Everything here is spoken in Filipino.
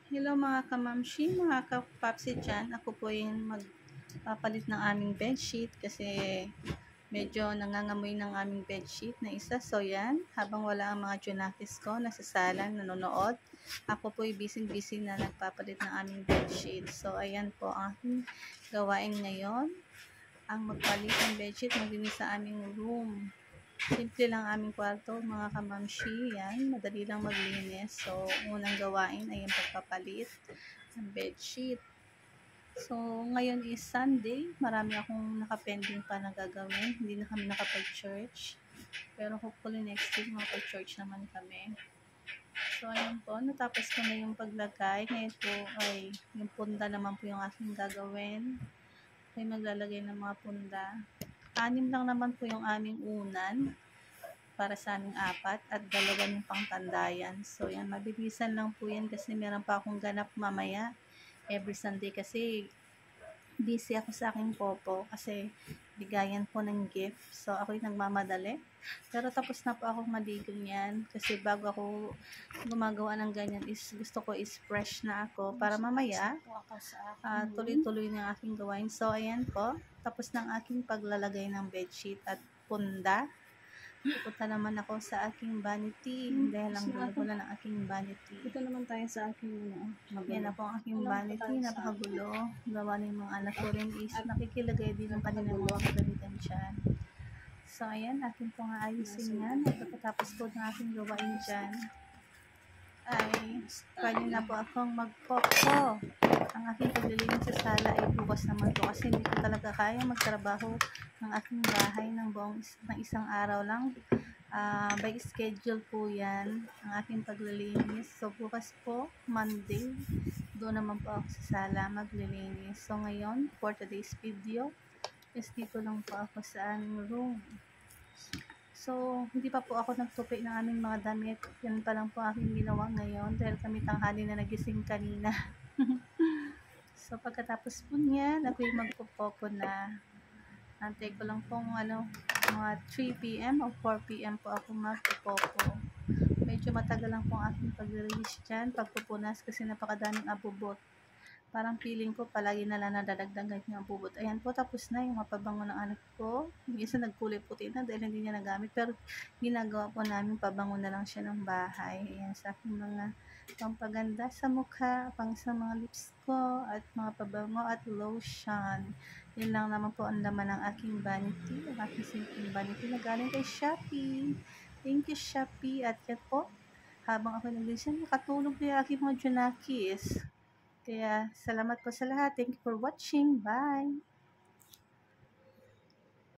Hello mga kamamshi, mga kapapsi dyan. Ako po yung magpapalit ng aming bedsheet kasi medyo nangangamoy ng aming bedsheet na isa. So yan, habang wala ang mga junakis ko, nasa sala, nanonood, ako po yung busy na nagpapalit ng aming bedsheet. So ayan po ang aking gawain ngayon, ang magpalit ng bedsheet, maglinis sa aming room. Simple lang aming kwarto, mga kamamshi. Yan, madali lang maglinis. So, unang gawain ay yung pagpapalit ng bedsheet. So, ngayon is Sunday. Marami akong nakapending pa na gagawin. Hindi na kami nakapag-church. Pero hopefully next week makapag-church naman kami. So, ayun po. Natapos ko na yung paglagay. Ngayon po ay yung punda naman po yung aking gagawin. Ay maglalagay ng mga punda. 6 lang naman po yung aming unan para sa aming 4 at 2 yung pangtandayan. So, yan, mabilisan lang po yan kasi meron pa akong ganap mamaya. Every Sunday kasi busy ako sa aking popo kasi bigayan po ng gift. So, ako'y nagmamadali. Pero tapos na po ako maligo niyan kasi bago ako gumagawa ng ganyan is gusto ko is fresh na ako para mamaya tuloy-tuloy ng aking gawain. So, ayan po. Tapos ng aking paglalagay ng bedsheet at punda. Pupunta naman ako sa aking vanity dahil ang gulo na ng aking vanity. Dito naman tayo sa aking Yan na po ang aking vanity, napakagulo. Gawa ng mga anak ko rin is nakikilagay din ng kanilang mga kagamitan dyan. So, ayan, akin pong aayusin yan. At pagkatapos po ng aking gawain dyan, ay pwede na po akong magpopo. Ang aking paglilinis sa sala ay bukas naman po kasi hindi ko talaga kaya magtrabaho ng aking bahay ng isang araw lang. By schedule po yan ang aking paglilinis. So bukas po, Monday, doon naman po ako sa sala maglilinis. So ngayon, for today's video, is dito lang po ako sa aming room. So, hindi pa po ako nagtupi ng aming mga damit. Yan pa lang po aking ginawa ngayon dahil kami tanghali na nagising kanina. So, pagkatapos po niyan, ako yung magpupopo na. Antay ko lang pong mga 3 p.m. o 4 p.m. po ako magpupopo. Medyo matagal lang pong aking pag-release dyan, pagpupunas kasi napakadaming abubot. Parang feeling ko palagi na lang nadadagdagan yung abubot. Ayan po, tapos na yung mapabango ng anak ko. Yung isa nagkulay puti na dahil hindi niya nagamit. Pero ginagawa po namin, pabango na lang siya ng bahay. Ayan, sa aking mga pampaganda sa mukha, pang sa mga lips ko, at mga pabango at lotion. Yun lang naman po ang laman ng aking vanity. Ang aking simple vanity na galing kay Shopee. Thank you, Shopee. At yan po, habang ako naglisan, nakatulog na yung aking mga junakis. Kaya, salamat po sa lahat. Thank you for watching. Bye!